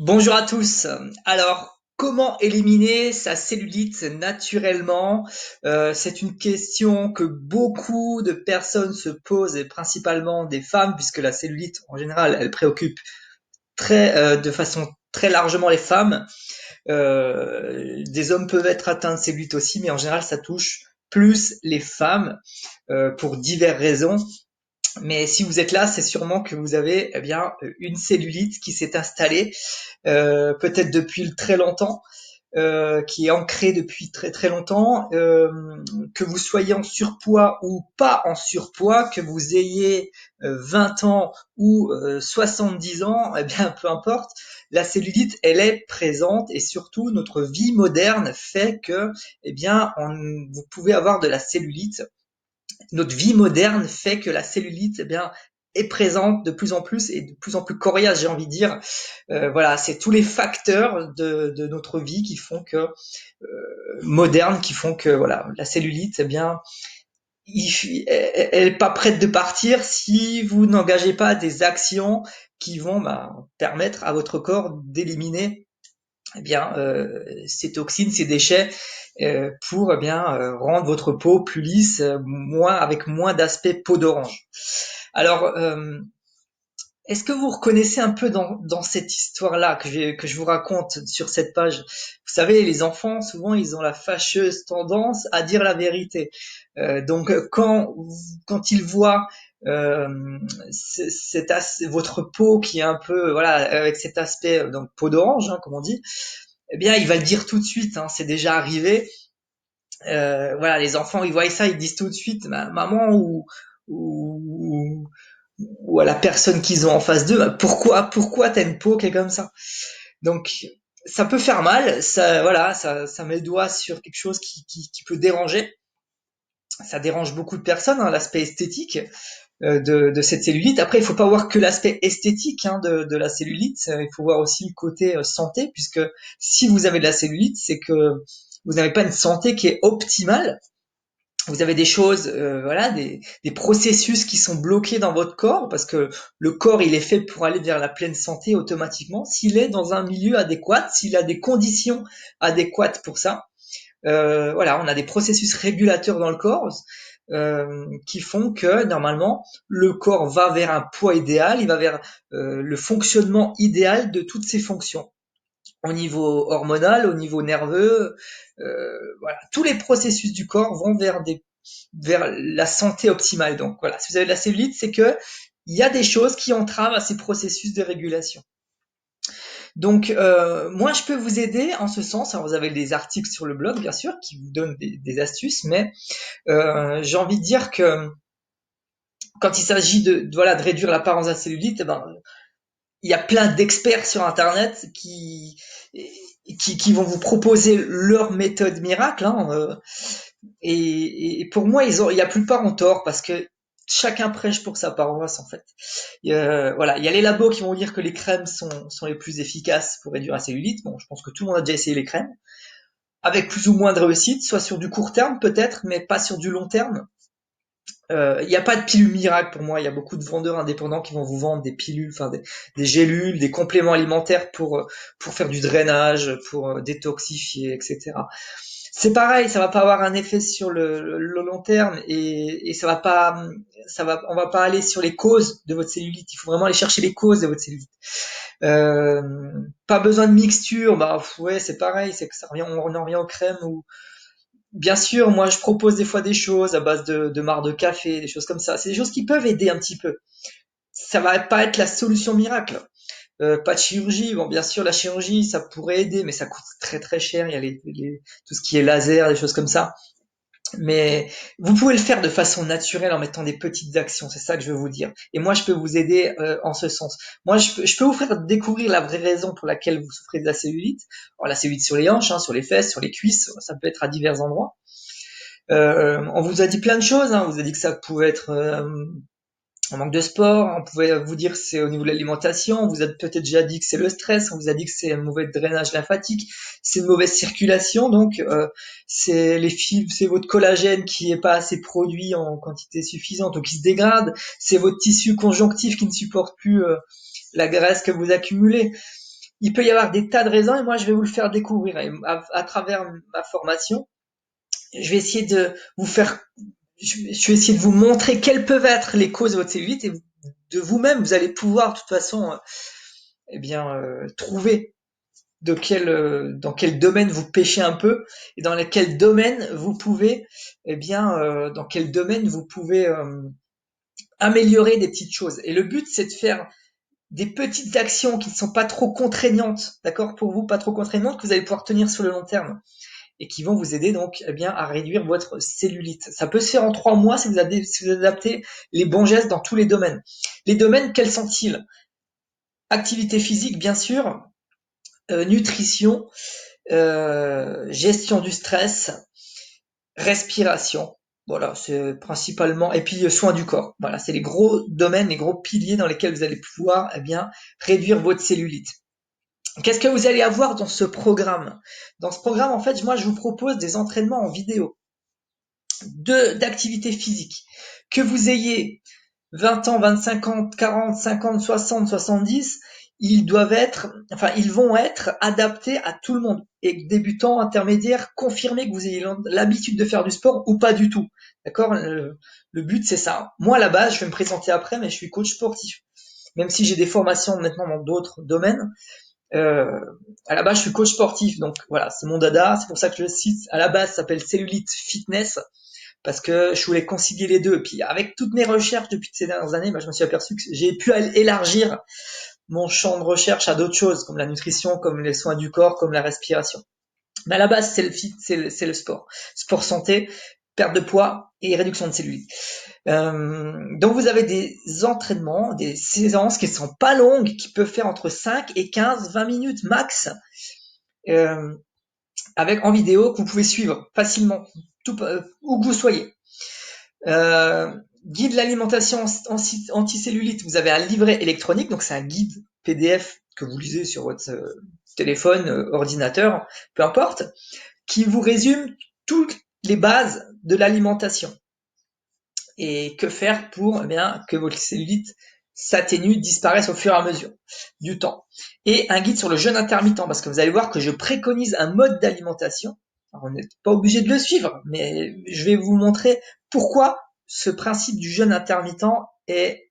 Bonjour à tous. Alors, comment éliminer sa cellulite naturellement? C'est une question que beaucoup de personnes se posent, et principalement des femmes, puisque la cellulite, en général, elle préoccupe de façon très largement les femmes. Des hommes peuvent être atteints de cellulite aussi, mais en général, ça touche plus les femmes pour diverses raisons. Mais si vous êtes là, c'est sûrement que vous avez une cellulite qui s'est installée peut-être depuis très longtemps, qui est ancré depuis très très longtemps, que vous soyez en surpoids ou pas en surpoids, que vous ayez 20 ans ou 70 ans, eh bien peu importe, la cellulite elle est présente et surtout notre vie moderne fait que vous pouvez avoir de la cellulite. Notre vie moderne fait que la cellulite est présente de plus en plus et de plus en plus coriace, j'ai envie de dire. Voilà, c'est tous les facteurs de notre vie qui font que moderne, qui font que voilà, la cellulite, elle est pas prête de partir si vous n'engagez pas des actions qui vont permettre à votre corps d'éliminer ces toxines, ces déchets, pour rendre votre peau plus lisse, avec moins d'aspect peau d'orange. Alors, est-ce que vous reconnaissez un peu dans cette histoire-là que je vous raconte sur cette page? Vous savez, les enfants, souvent, ils ont la fâcheuse tendance à dire la vérité. Quand ils voient votre peau qui est un peu, voilà, avec cet aspect, donc peau d'orange, hein, comme on dit, eh bien, il va le dire tout de suite, hein, c'est déjà arrivé. Voilà, les enfants, ils voient ça, ils disent tout de suite, maman ou, ou à la personne qu'ils ont en face d'eux, pourquoi t'as une peau qui est comme ça? Donc, ça peut faire mal, ça met le doigt sur quelque chose qui peut déranger. Ça dérange beaucoup de personnes, hein, l'aspect esthétique de cette cellulite. Après, il faut pas voir que l'aspect esthétique de la cellulite, il faut voir aussi le côté santé, puisque si vous avez de la cellulite, c'est que vous n'avez pas une santé qui est optimale. Vous avez des choses, des processus qui sont bloqués dans votre corps, parce que le corps, il est fait pour aller vers la pleine santé automatiquement, s'il est dans un milieu adéquat, s'il a des conditions adéquates pour ça. Voilà, on a des processus régulateurs dans le corps qui font que normalement le corps va vers un poids idéal, il va vers le fonctionnement idéal de toutes ses fonctions au niveau hormonal, au niveau nerveux, voilà, tous les processus du corps vont vers la santé optimale. Donc voilà, si vous avez de la cellulite, c'est que il y a des choses qui entravent à ces processus de régulation. Donc, moi, je peux vous aider en ce sens. Alors, vous avez des articles sur le blog, bien sûr, qui vous donnent des astuces, mais j'ai envie de dire que quand il s'agit de réduire l'apparence de la cellulite, il y a plein d'experts sur Internet qui vont vous proposer leur méthode miracle. Hein, et pour moi, la plupart ont tort parce que chacun prêche pour sa paroisse en fait. Voilà, il y a les labos qui vont dire que les crèmes sont les plus efficaces pour réduire la cellulite. Bon, je pense que tout le monde a déjà essayé les crèmes, avec plus ou moins de réussite, soit sur du court terme peut-être, mais pas sur du long terme. Il n'y a pas de pilule miracle pour moi. Il y a beaucoup de vendeurs indépendants qui vont vous vendre des pilules, enfin des gélules, des compléments alimentaires pour faire du drainage, pour détoxifier, etc. C'est pareil, ça va pas avoir un effet sur le long terme et on va pas aller sur les causes de votre cellulite. Il faut vraiment aller chercher les causes de votre cellulite. Euh, Pas besoin de mixture, ouais, c'est pareil, c'est que on en revient aux crèmes ou bien sûr, moi je propose des fois des choses à base de marc de café, des choses comme ça. C'est des choses qui peuvent aider un petit peu. Ça va pas être la solution miracle. Pas de chirurgie. Bon, bien sûr, la chirurgie, ça pourrait aider, mais ça coûte très très cher. Il y a tout ce qui est laser, des choses comme ça. Mais vous pouvez le faire de façon naturelle en mettant des petites actions. C'est ça que je veux vous dire. Et moi, je peux vous aider en ce sens. Moi, je peux vous faire découvrir la vraie raison pour laquelle vous souffrez de la cellulite. Alors, la cellulite sur les hanches, hein, sur les fesses, sur les cuisses, ça peut être à divers endroits. On vous a dit plein de choses. Hein. On vous a dit que ça pouvait être un manque de sport, on pouvait vous dire que c'est au niveau de l'alimentation, on vous a peut-être déjà dit que c'est le stress, on vous a dit que c'est un mauvais drainage lymphatique, c'est une mauvaise circulation, donc c'est c'est votre collagène qui est pas assez produit en quantité suffisante ou qui se dégrade, c'est votre tissu conjonctif qui ne supporte plus la graisse que vous accumulez. il peut y avoir des tas de raisons et moi je vais vous le faire découvrir. Et à travers ma formation, je vais essayer de vous faire, je vais essayer de vous montrer quelles peuvent être les causes de votre cellulite et de vous-même, vous allez pouvoir de toute façon, trouver dans quel domaine vous pêchez un peu et dans quel domaine vous pouvez, dans quel domaine vous pouvez améliorer des petites choses. Et le but, c'est de faire des petites actions qui ne sont pas trop contraignantes, d'accord, pour vous, pas trop contraignantes, que vous allez pouvoir tenir sur le long terme et qui vont vous aider donc à réduire votre cellulite. Ça peut se faire en 3 mois si vous adaptez les bons gestes dans tous les domaines. Les domaines, quels sont-ils? Activité physique, bien sûr, nutrition, gestion du stress, respiration. Voilà, c'est principalement, et puis soins du corps. Voilà, c'est les gros domaines, les gros piliers dans lesquels vous allez pouvoir réduire votre cellulite. Qu'est-ce que vous allez avoir dans ce programme? Dans ce programme, en fait, moi, je vous propose des entraînements en vidéo d'activité physique. Que vous ayez 20 ans, 25 ans, 40, 50, 60, 70, ils vont être adaptés à tout le monde. Et débutants, intermédiaires, confirmez que vous ayez l'habitude de faire du sport ou pas du tout. D'accord? Le but, c'est ça. Moi, à la base, je vais me présenter après, mais je suis coach sportif. Même si j'ai des formations maintenant dans d'autres domaines, à la base, je suis coach sportif. Donc voilà, c'est mon dada. C'est pour ça que le site, à la base, s'appelle Cellulite Fitness, parce que je voulais concilier les deux. Et puis avec toutes mes recherches depuis ces dernières années, je me suis aperçu que j'ai pu élargir mon champ de recherche à d'autres choses, comme la nutrition, comme les soins du corps, comme la respiration. Mais à la base, c'est le sport. Sport santé, perte de poids et réduction de cellulite. Donc vous avez des entraînements, des séances qui sont pas longues, qui peuvent faire entre 5 et 15, 20 minutes max, en vidéo, que vous pouvez suivre facilement, où que vous soyez. Guide l'alimentation anticellulite, vous avez un livret électronique, donc c'est un guide PDF que vous lisez sur votre téléphone, ordinateur, peu importe, qui vous résume toutes les bases de l'alimentation. Et que faire pour que votre cellulite s'atténue, disparaisse au fur et à mesure du temps. Et un guide sur le jeûne intermittent, parce que vous allez voir que je préconise un mode d'alimentation. Alors, on n'est pas obligé de le suivre, mais je vais vous montrer pourquoi ce principe du jeûne intermittent est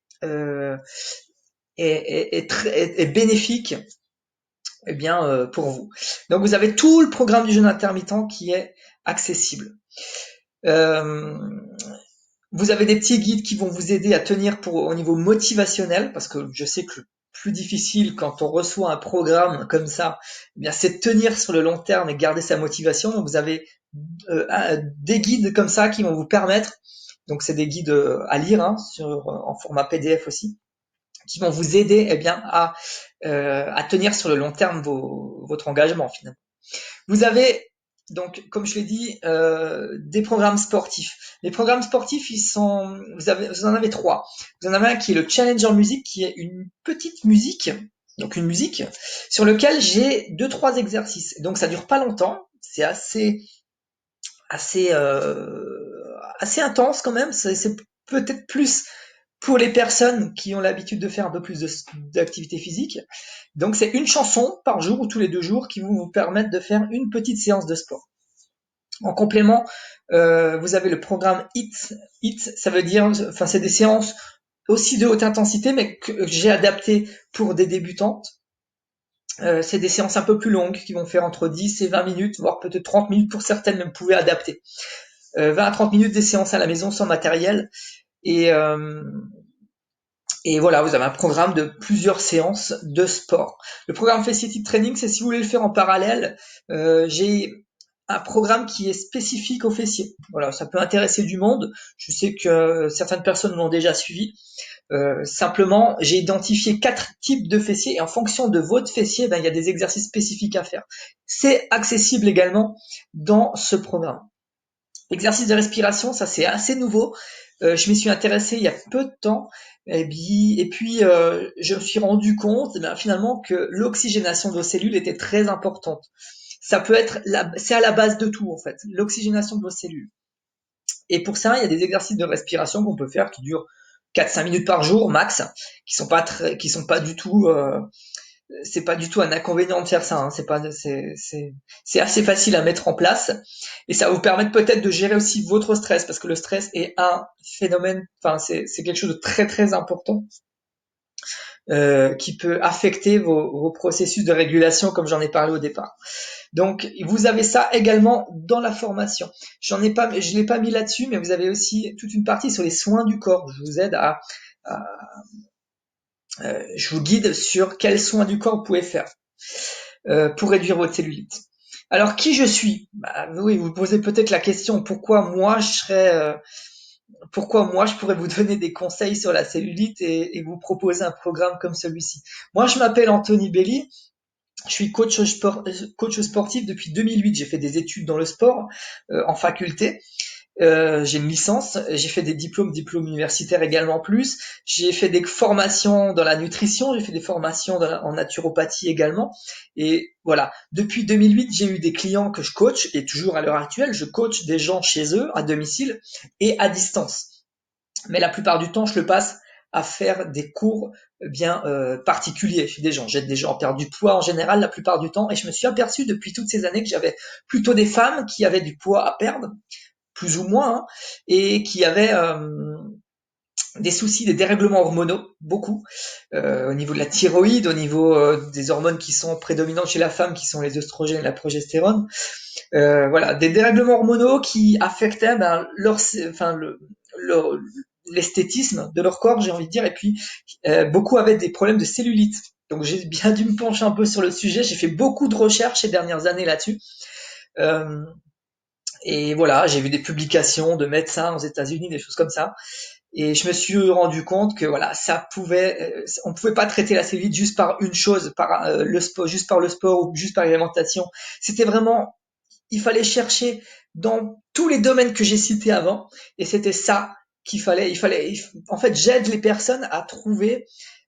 bénéfique pour vous. Donc vous avez tout le programme du jeûne intermittent qui est accessible. Vous avez des petits guides qui vont vous aider à tenir au niveau motivationnel, parce que je sais que le plus difficile quand on reçoit un programme comme ça, c'est de tenir sur le long terme et garder sa motivation. Donc vous avez des guides comme ça qui vont vous permettre, donc c'est des guides à lire en format PDF aussi, qui vont vous aider à tenir sur le long terme votre engagement finalement. Vous avez donc, comme je l'ai dit, des programmes sportifs. Les programmes sportifs, vous en avez 3. Vous en avez un qui est le Challenger Music, qui est une petite musique, donc une musique, sur lequel j'ai 2-3 exercices. Donc ça dure pas longtemps, c'est assez intense quand même. C'est peut-être plus pour les personnes qui ont l'habitude de faire un peu plus d'activité physique. Donc c'est une chanson par jour ou tous les 2 jours qui vont vous permettre de faire une petite séance de sport. En complément, vous avez le programme HIIT, ça veut dire, c'est des séances aussi de haute intensité, mais que j'ai adapté pour des débutantes. C'est des séances un peu plus longues qui vont faire entre 10 et 20 minutes, voire peut-être 30 minutes pour certaines, mais vous pouvez adapter. 20 à 30 minutes des séances à la maison sans matériel. Et voilà, vous avez un programme de plusieurs séances de sport. Le programme Fasciatic Training, c'est si vous voulez le faire en parallèle, j'ai un programme qui est spécifique aux fessiers. Voilà, ça peut intéresser du monde. Je sais que certaines personnes l'ont déjà suivi. Simplement, j'ai identifié 4 types de fessiers et en fonction de votre fessier, il y a des exercices spécifiques à faire. C'est accessible également dans ce programme. Exercice de respiration, ça c'est assez nouveau. Je m'y suis intéressé il y a peu de temps et puis je me suis rendu compte finalement que l'oxygénation de vos cellules était très importante. Ça peut être c'est à la base de tout en fait, l'oxygénation de vos cellules. Et pour ça, il y a des exercices de respiration qu'on peut faire qui durent 4-5 minutes par jour max, qui sont pas du tout c'est pas du tout un inconvénient de faire ça, hein. C'est assez facile à mettre en place et ça va vous permettre peut-être de gérer aussi votre stress parce que le stress est un phénomène, enfin c'est quelque chose de très très important qui peut affecter vos processus de régulation comme j'en ai parlé au départ. Donc vous avez ça également dans la formation. Je l'ai pas mis là-dessus, mais vous avez aussi toute une partie sur les soins du corps. Je vous aide à je vous guide sur quels soins du corps vous pouvez faire pour réduire votre cellulite. Alors qui je suis? Bah, oui, vous posez peut-être la question pourquoi moi je pourrais vous donner des conseils sur la cellulite et vous proposer un programme comme celui-ci. Moi je m'appelle Anthony Belli, je suis coach sportif depuis 2008. J'ai fait des études dans le sport en faculté. J'ai une licence, j'ai fait des diplômes universitaires également plus. J'ai fait des formations dans la nutrition, j'ai fait des formations en naturopathie également. Et voilà, depuis 2008, j'ai eu des clients que je coach et toujours à l'heure actuelle, je coach des gens chez eux, à domicile et à distance. Mais la plupart du temps, je le passe à faire des cours bien particuliers chez des gens. J'aide des gens à perdre du poids en général la plupart du temps et je me suis aperçu depuis toutes ces années que j'avais plutôt des femmes qui avaient du poids à perdre plus ou moins, hein, et qui avaient des soucis, des dérèglements hormonaux, beaucoup, au niveau de la thyroïde, au niveau des hormones qui sont prédominantes chez la femme, qui sont les œstrogènes et la progestérone. Voilà, des dérèglements hormonaux qui affectaient leur l'esthétisme de leur corps, j'ai envie de dire, et puis beaucoup avaient des problèmes de cellulite. Donc j'ai bien dû me pencher un peu sur le sujet. J'ai fait beaucoup de recherches ces dernières années là-dessus. Euh, et voilà, j'ai vu des publications de médecins aux États-Unis, des choses comme ça. Et je me suis rendu compte que voilà, on pouvait pas traiter la cellulite juste par une chose, par le sport, juste par le sport ou juste par l'alimentation. C'était vraiment, il fallait chercher dans tous les domaines que j'ai cités avant, et c'était ça qu'il fallait. En fait, j'aide les personnes à trouver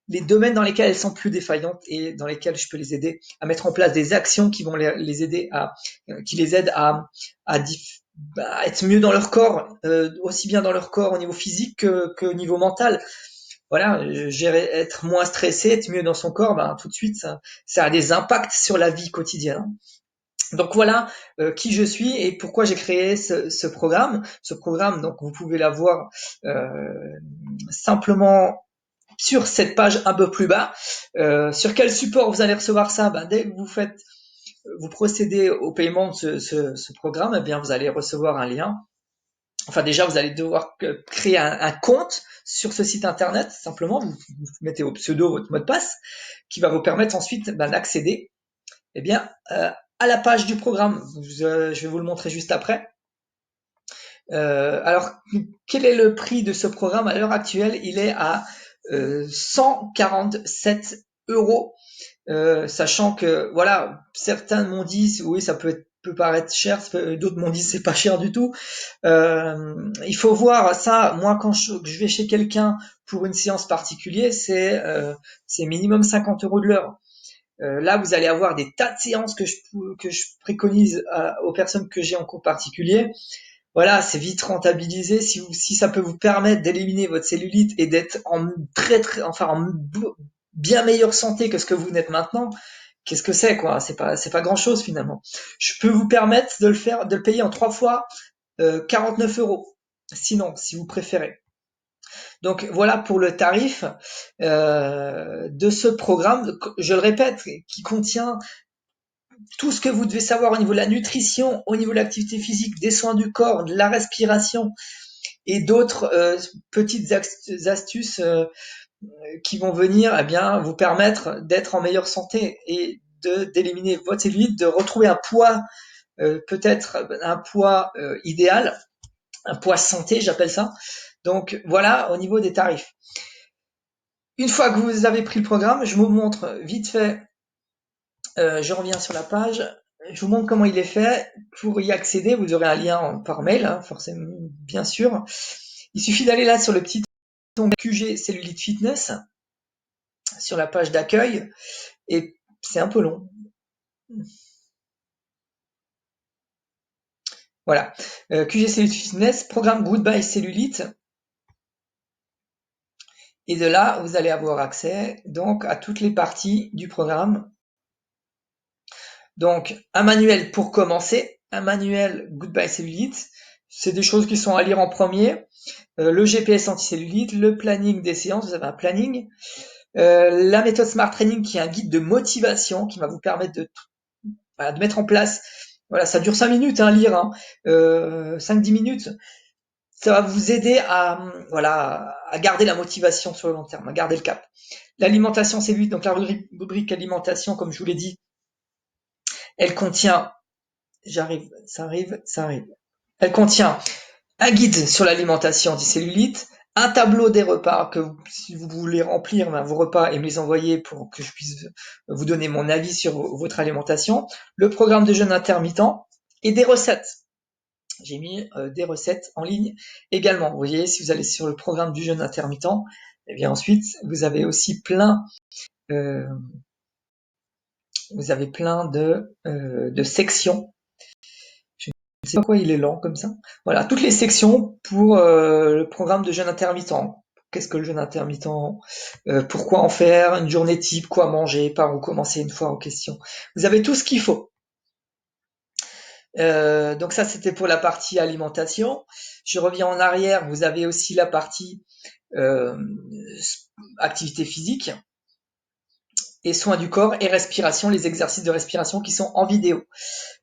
les domaines dans lesquels elles sont plus défaillantes et dans lesquels je peux les aider à mettre en place des actions qui vont les aider qui les aident à être mieux dans leur corps, aussi bien dans leur corps au niveau physique que au niveau mental. Voilà, être moins stressé, être mieux dans son corps, ben, tout de suite, ça a des impacts sur la vie quotidienne. Donc voilà qui je suis et pourquoi j'ai créé ce programme. Ce programme, donc vous pouvez l'avoir simplement sur cette page un peu plus bas. Sur quel support vous allez recevoir ça? Ben, dès que vous procédez au paiement de ce programme, eh bien vous allez recevoir un lien. Enfin déjà, vous allez devoir créer un compte sur ce site internet. Simplement, vous mettez au pseudo votre mot de passe, qui va vous permettre ensuite d'accéder, eh bien, à la page du programme. Je vais vous le montrer juste après. Alors, quel est le prix de ce programme à l'heure actuelle? Il est à 147 euros. Sachant que voilà, certains m'ont dit oui, peut paraître cher, d'autres m'ont dit c'est pas cher du tout. Il faut voir ça. Moi, quand je vais chez quelqu'un pour une séance particulière, c'est minimum 50 euros de l'heure. Là, vous allez avoir des tas de séances que je préconise aux personnes que j'ai en cours particulier. Voilà, c'est vite rentabilisé. Si ça peut vous permettre d'éliminer votre cellulite et d'être en bien meilleure santé que ce que vous n'êtes maintenant, qu'est-ce que c'est quoi? C'est pas grand chose finalement. Je peux vous permettre de le payer en 3 fois 49 euros. Sinon, si vous préférez. Donc voilà pour le tarif de ce programme. Je le répète, qui contient tout ce que vous devez savoir au niveau de la nutrition, au niveau de l'activité physique, des soins du corps, de la respiration et d'autres petites astuces qui vont venir eh bien vous permettre d'être en meilleure santé et d'éliminer votre cellulite, de retrouver un poids peut-être un poids idéal, un poids santé, j'appelle ça. Donc voilà au niveau des tarifs. Une fois que vous avez pris le programme, je vous montre vite fait. Je reviens sur la page. Je vous montre comment il est fait. Pour y accéder, vous aurez un lien par mail, hein, forcément, bien sûr. Il suffit d'aller là sur le petit onglet QG Cellulite Fitness, sur la page d'accueil, et c'est un peu long. Voilà. QG Cellulite Fitness, programme Goodbye Cellulite. Et de là, vous allez avoir accès donc à toutes les parties du programme. Donc, un manuel pour commencer, un manuel Goodbye Cellulite. C'est des choses qui sont à lire en premier. Le GPS anti-cellulite, le planning des séances, vous avez un planning. La méthode Smart Training qui est un guide de motivation qui va vous permettre de mettre en place. Voilà, ça dure 5 minutes à lire, hein, 5-10 minutes. Ça va vous aider à garder la motivation sur le long terme, à garder le cap. L'alimentation cellulite, donc la rubrique alimentation, comme je vous l'ai dit, elle contient, ça arrive. Elle contient un guide sur l'alimentation anticellulite, un tableau des repas que si vous voulez remplir vos repas et me les envoyer pour que je puisse vous donner mon avis sur votre alimentation, le programme de jeûne intermittent et des recettes. J'ai mis des recettes en ligne également. Vous voyez, si vous allez sur le programme du jeûne intermittent, et bien ensuite vous avez aussi plein de sections. Je ne sais pas pourquoi il est lent comme ça. Voilà, toutes les sections pour le programme de jeûne intermittent. Qu'est-ce que le jeûne intermittent? Pourquoi en faire? Une journée type? Quoi manger? Par où commencer une fois en question? Vous avez tout ce qu'il faut. Donc ça, c'était pour la partie alimentation. Je reviens en arrière. Vous avez aussi la partie activité physique et soins du corps et respiration, les exercices de respiration qui sont en vidéo.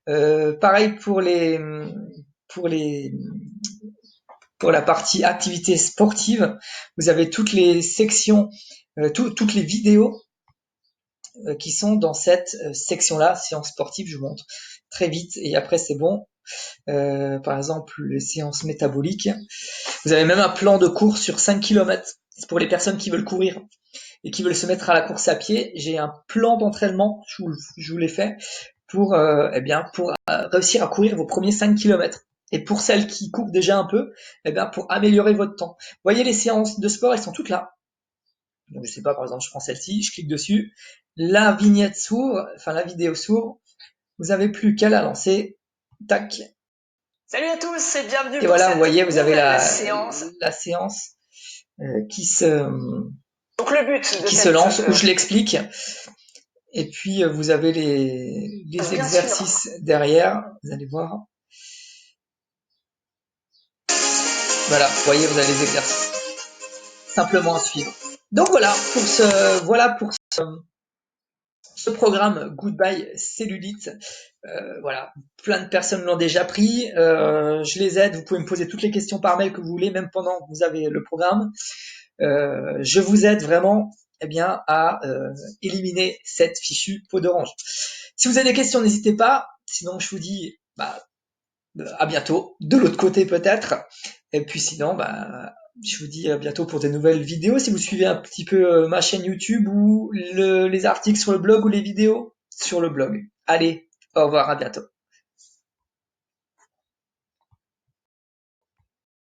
Pareil pour la partie activité sportive, vous avez toutes les sections, toutes les vidéos qui sont dans cette section-là, séance sportive, je vous montre très vite et après c'est bon. Par exemple, les séances métaboliques. Vous avez même un plan de course sur 5 km. C'est pour les personnes qui veulent courir et qui veulent se mettre à la course à pied. J'ai un plan d'entraînement, je vous l'ai fait, pour réussir à courir vos premiers 5 km. Et pour celles qui courent déjà un peu, pour améliorer votre temps. Vous voyez, les séances de sport, elles sont toutes là. Donc, je sais pas, par exemple, je prends celle-ci, je clique dessus. La vignette s'ouvre, enfin la vidéo s'ouvre. Vous avez plus qu'à la lancer. Tac. Salut à tous et bienvenue et pour voilà, cette vous voyez, vous avez la séance qui se Donc le but de qui se lance, où je l'explique. Et puis vous avez les exercices derrière, vous allez voir. Voilà, vous voyez, vous avez les exercices. Simplement à suivre. Donc voilà pour ce programme Goodbye Cellulite. Voilà, plein de personnes l'ont déjà pris. Je les aide. Vous pouvez me poser toutes les questions par mail que vous voulez, même pendant que vous avez le programme. Je vous aide vraiment à éliminer cette fichue peau d'orange. Si vous avez des questions, n'hésitez pas. Sinon, je vous dis à bientôt, de l'autre côté peut-être. Et puis sinon, je vous dis à bientôt pour des nouvelles vidéos. Si vous suivez un petit peu ma chaîne YouTube ou les articles sur le blog ou les vidéos sur le blog. Allez, au revoir, à bientôt.